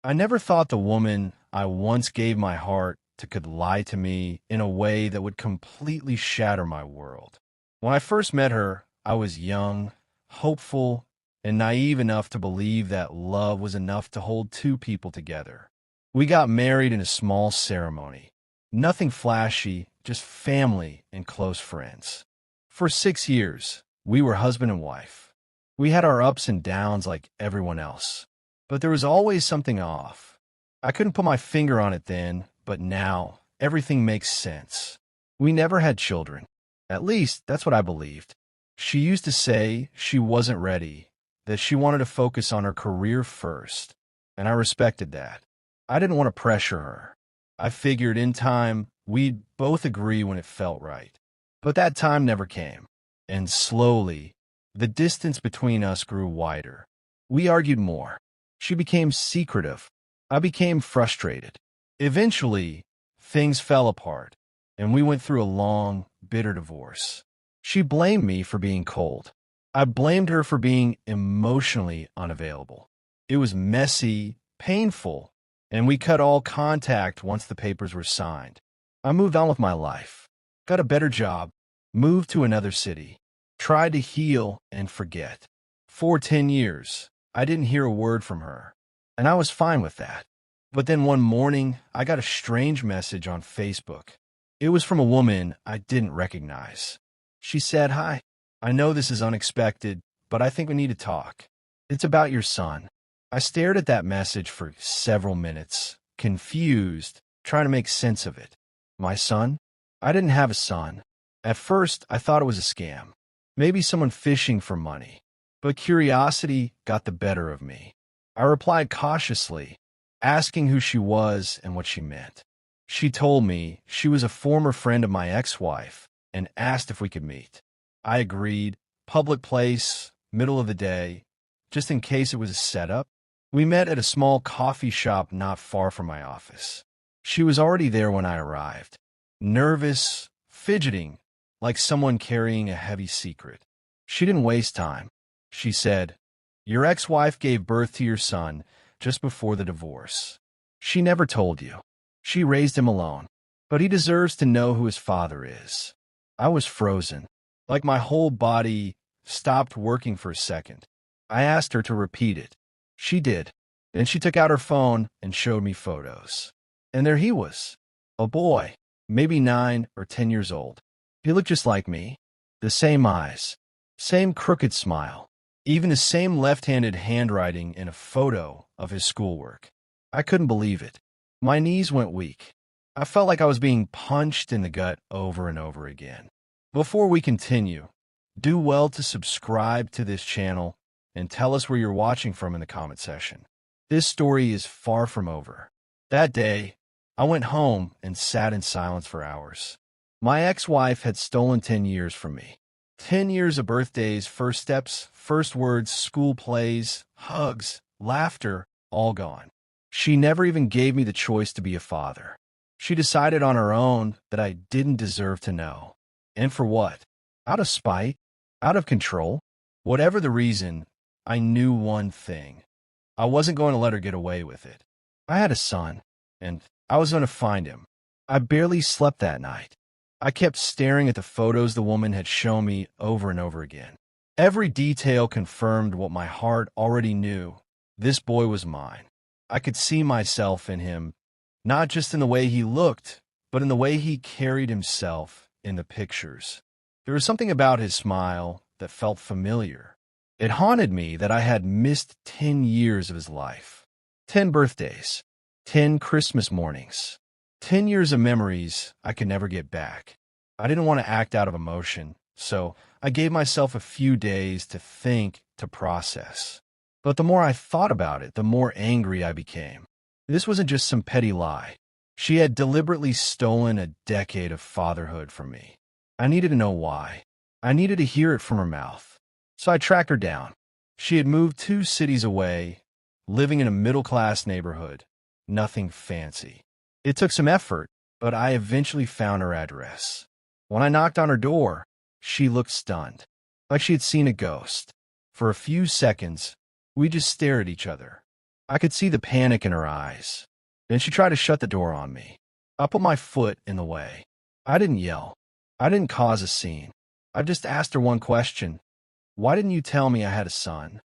I never thought the woman I once gave my heart to could lie to me in a way that would completely shatter my world. When I first met her, I was young, hopeful, and naive enough to believe that love was enough to hold two people together. We got married in a small ceremony. Nothing flashy, just family and close friends. For 6 years, we were husband and wife. We had our ups and downs like everyone else. But there was always something off. I couldn't put my finger on it then, but now everything makes sense. We never had children. At least, that's what I believed. She used to say she wasn't ready, that she wanted to focus on her career first, and I respected that. I didn't want to pressure her. I figured in time we'd both agree when it felt right. But that time never came, and slowly, the distance between us grew wider. We argued more. She became secretive. I became frustrated. Eventually, things fell apart, and we went through a long, bitter divorce. She blamed me for being cold. I blamed her for being emotionally unavailable. It was messy, painful, and we cut all contact once the papers were signed. I moved on with my life, got a better job, moved to another city, tried to heal and forget. For 10 years, I didn't hear a word from her, and I was fine with that. But then one morning, I got a strange message on Facebook. It was from a woman I didn't recognize. She said, "Hi, I know this is unexpected, but I think we need to talk. It's about your son." I stared at that message for several minutes, confused, trying to make sense of it. My son? I didn't have a son. At first, I thought it was a scam. Maybe someone fishing for money. But curiosity got the better of me. I replied cautiously, asking who she was and what she meant. She told me she was a former friend of my ex-wife and asked if we could meet. I agreed. Public place, middle of the day, just in case it was a setup. We met at a small coffee shop not far from my office. She was already there when I arrived, nervous, fidgeting, like someone carrying a heavy secret. She didn't waste time. She said, "Your ex-wife gave birth to your son just before the divorce. She never told you. She raised him alone, but he deserves to know who his father is." I was frozen, like my whole body stopped working for a second. I asked her to repeat it. She did. Then she took out her phone and showed me photos. And there he was, a boy, maybe 9 or 10 years old. He looked just like me. The same eyes, same crooked smile, even the same left-handed handwriting in a photo of his schoolwork. I couldn't believe it. My knees went weak. I felt like I was being punched in the gut over and over again. Before we continue, do well to subscribe to this channel and tell us where you're watching from in the comment section. This story is far from over. That day, I went home and sat in silence for hours. My ex-wife had stolen 10 years from me. 10 years of birthdays, first steps, first words, school plays, hugs, laughter, all gone. She never even gave me the choice to be a father. She decided on her own that I didn't deserve to know. And for what? Out of spite? Out of control? Whatever the reason, I knew one thing. I wasn't going to let her get away with it. I had a son, and I was going to find him. I barely slept that night. I kept staring at the photos the woman had shown me over and over again. Every detail confirmed what my heart already knew. This boy was mine. I could see myself in him, not just in the way he looked, but in the way he carried himself in the pictures. There was something about his smile that felt familiar. It haunted me that I had missed 10 years of his life. 10 birthdays, 10 Christmas mornings, 10 years of memories I could never get back. I didn't want to act out of emotion, so I gave myself a few days to think, to process. But the more I thought about it, the more angry I became. This wasn't just some petty lie. She had deliberately stolen a decade of fatherhood from me. I needed to know why. I needed to hear it from her mouth. So I tracked her down. She had moved 2 cities away, living in a middle-class neighborhood. Nothing fancy. It took some effort, but I eventually found her address. When I knocked on her door, she looked stunned, like she had seen a ghost. For a few seconds, we just stared at each other. I could see the panic in her eyes. Then she tried to shut the door on me. I put my foot in the way. I didn't yell. I didn't cause a scene. I just asked her one question. Why didn't you tell me I had a son?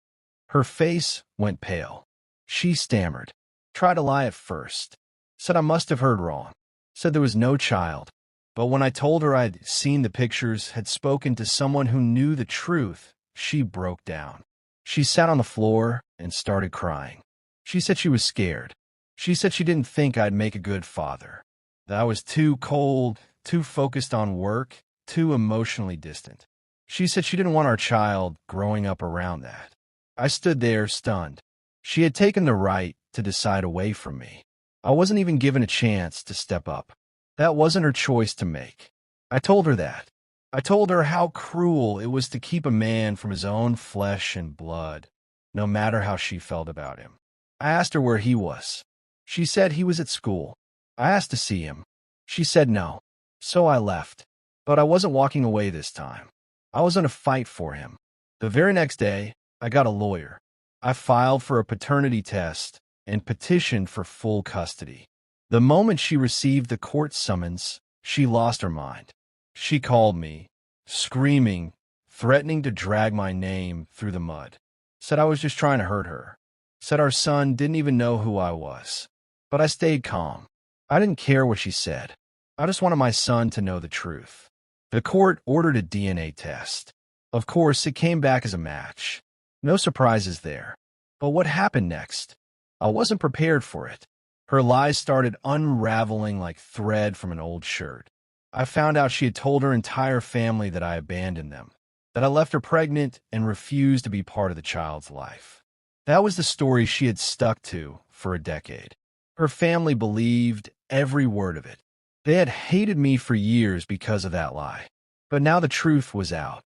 Her face went pale. She stammered. Tried to lie at first. Said I must have heard wrong. Said there was no child. But when I told her I'd seen the pictures, had spoken to someone who knew the truth, she broke down. She sat on the floor and started crying. She said she was scared. She said she didn't think I'd make a good father. That I was too cold, too focused on work, too emotionally distant. She said she didn't want our child growing up around that. I stood there stunned. She had taken the right to decide away from me. I wasn't even given a chance to step up. That wasn't her choice to make. I told her that. I told her how cruel it was to keep a man from his own flesh and blood, no matter how she felt about him. I asked her where he was. She said he was at school. I asked to see him. She said no. So I left. But I wasn't walking away this time. I was going to fight for him. The very next day, I got a lawyer. I filed for a paternity test and petitioned for full custody. The moment she received the court summons, she lost her mind. She called me, screaming, threatening to drag my name through the mud. Said I was just trying to hurt her. Said our son didn't even know who I was. But I stayed calm. I didn't care what she said. I just wanted my son to know the truth. The court ordered a DNA test. Of course, it came back as a match. No surprises there. But what happened next? I wasn't prepared for it. Her lies started unraveling like thread from an old shirt. I found out she had told her entire family that I abandoned them, that I left her pregnant and refused to be part of the child's life. That was the story she had stuck to for a decade. Her family believed every word of it. They had hated me for years because of that lie. But now the truth was out.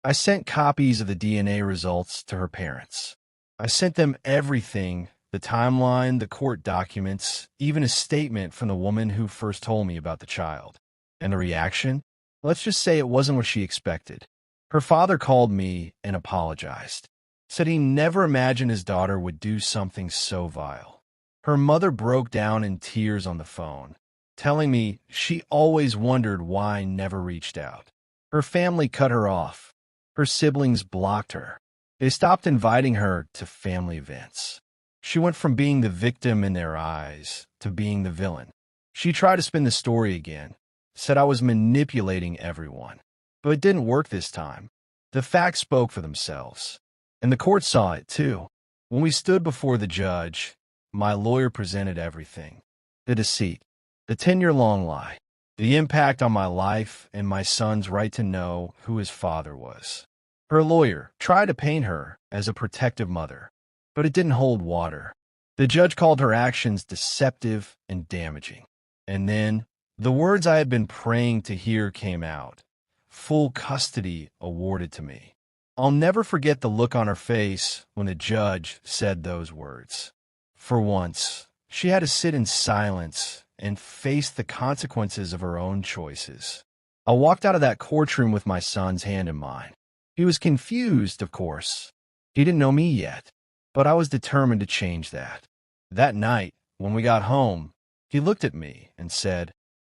I sent copies of the DNA results to her parents. I sent them everything, the timeline, the court documents, even a statement from the woman who first told me about the child. And the reaction? Let's just say it wasn't what she expected. Her father called me and apologized. Said he never imagined his daughter would do something so vile. Her mother broke down in tears on the phone, telling me she always wondered why I never reached out. Her family cut her off. Her siblings blocked her. They stopped inviting her to family events. She went from being the victim in their eyes to being the villain. She tried to spin the story again, said I was manipulating everyone. But it didn't work this time. The facts spoke for themselves. And the court saw it too. When we stood before the judge, my lawyer presented everything. The deceit, the 10-year-long lie, the impact on my life and my son's right to know who his father was. Her lawyer tried to paint her as a protective mother, but it didn't hold water. The judge called her actions deceptive and damaging. And then, the words I had been praying to hear came out. Full custody awarded to me. I'll never forget the look on her face when the judge said those words. For once, she had to sit in silence and face the consequences of her own choices. I walked out of that courtroom with my son's hand in mine. He was confused, of course. He didn't know me yet, but I was determined to change that. That night, when we got home, he looked at me and said,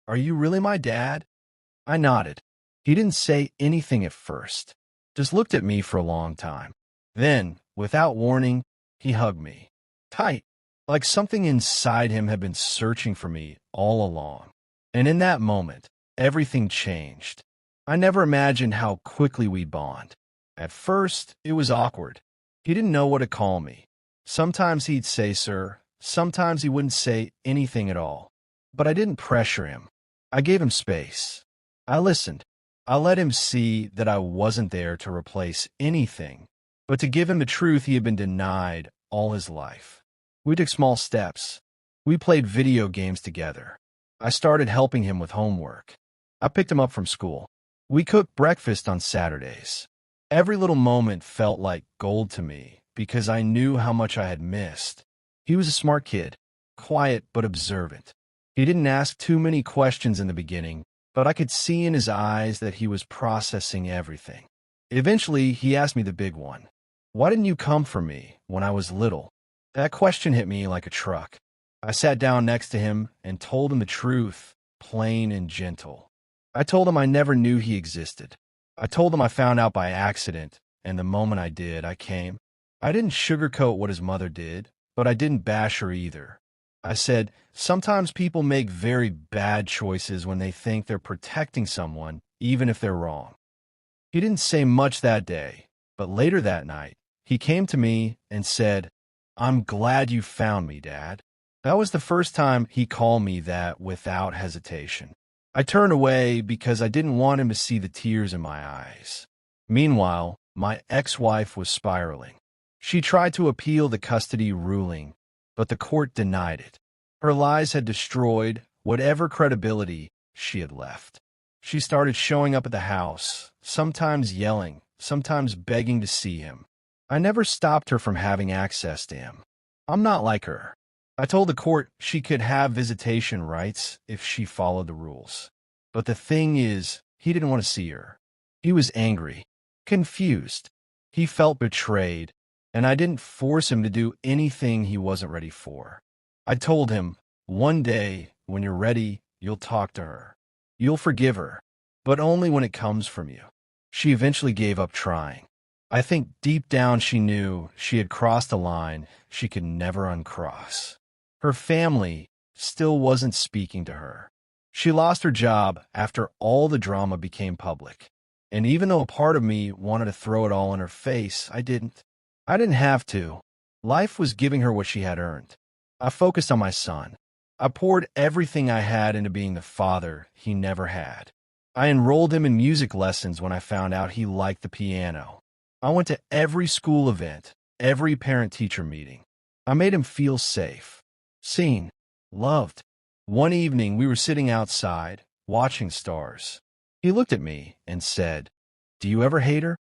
"Are you really my dad?" I nodded. He didn't say anything at first, just looked at me for a long time. Then, without warning, he hugged me, tight, like something inside him had been searching for me all along. And in that moment, everything changed. I never imagined how quickly we'd bond. At first, it was awkward. He didn't know what to call me. Sometimes he'd say sir, sometimes he wouldn't say anything at all. But I didn't pressure him. I gave him space. I listened. I let him see that I wasn't there to replace anything, but to give him the truth he had been denied all his life. We took small steps. We played video games together. I started helping him with homework. I picked him up from school. We cooked breakfast on Saturdays. Every little moment felt like gold to me because I knew how much I had missed. He was a smart kid, quiet but observant. He didn't ask too many questions in the beginning, but I could see in his eyes that he was processing everything. Eventually, he asked me the big one. Why didn't you come for me when I was little? That question hit me like a truck. I sat down next to him and told him the truth, plain and gentle. I told him I never knew he existed. I told him I found out by accident, and the moment I did, I came. I didn't sugarcoat what his mother did, but I didn't bash her either. I said, sometimes people make very bad choices when they think they're protecting someone, even if they're wrong. He didn't say much that day, but later that night, he came to me and said, I'm glad you found me, Dad. That was the first time he called me that without hesitation. I turned away because I didn't want him to see the tears in my eyes. Meanwhile, my ex-wife was spiraling. She tried to appeal the custody ruling, but the court denied it. Her lies had destroyed whatever credibility she had left. She started showing up at the house, sometimes yelling, sometimes begging to see him. I never stopped her from having access to him. I'm not like her. I told the court she could have visitation rights if she followed the rules. But the thing is, he didn't want to see her. He was angry, confused. He felt betrayed, and I didn't force him to do anything he wasn't ready for. I told him, one day, when you're ready, you'll talk to her. You'll forgive her, but only when it comes from you. She eventually gave up trying. I think deep down she knew she had crossed a line she could never uncross. Her family still wasn't speaking to her. She lost her job after all the drama became public. And even though a part of me wanted to throw it all in her face, I didn't. I didn't have to. Life was giving her what she had earned. I focused on my son. I poured everything I had into being the father he never had. I enrolled him in music lessons when I found out he liked the piano. I went to every school event, every parent-teacher meeting. I made him feel safe, seen, loved. One evening, we were sitting outside, watching stars. He looked at me and said, "Do you ever hate her?"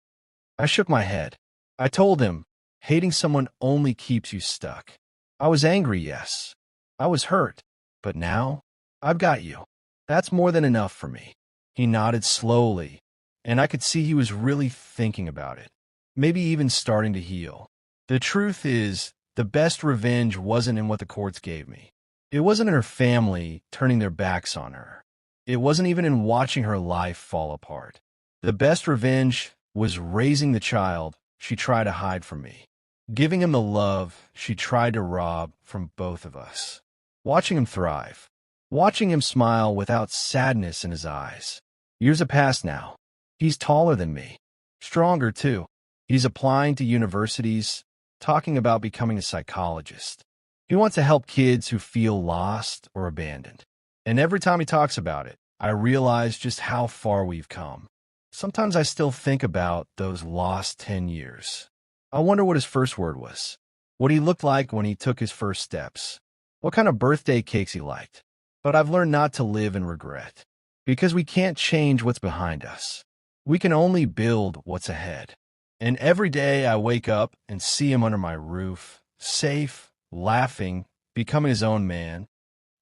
I shook my head. I told him, hating someone only keeps you stuck. I was angry, yes. I was hurt. But now, I've got you. That's more than enough for me. He nodded slowly, and I could see he was really thinking about it, maybe even starting to heal. The truth is, the best revenge wasn't in what the courts gave me. It wasn't in her family turning their backs on her. It wasn't even in watching her life fall apart. The best revenge was raising the child she tried to hide from me, giving him the love she tried to rob from both of us, watching him thrive, watching him smile without sadness in his eyes. Years have passed now. He's taller than me, stronger too. He's applying to universities, talking about becoming a psychologist. He wants to help kids who feel lost or abandoned. And every time he talks about it, I realize just how far we've come. Sometimes I still think about those lost 10 years. I wonder what his first word was, what he looked like when he took his first steps, what kind of birthday cakes he liked. But I've learned not to live in regret, because we can't change what's behind us. We can only build what's ahead. And every day I wake up and see him under my roof, safe, laughing, becoming his own man,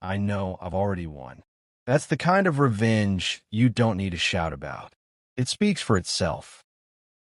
I know I've already won. That's the kind of revenge you don't need to shout about. It speaks for itself.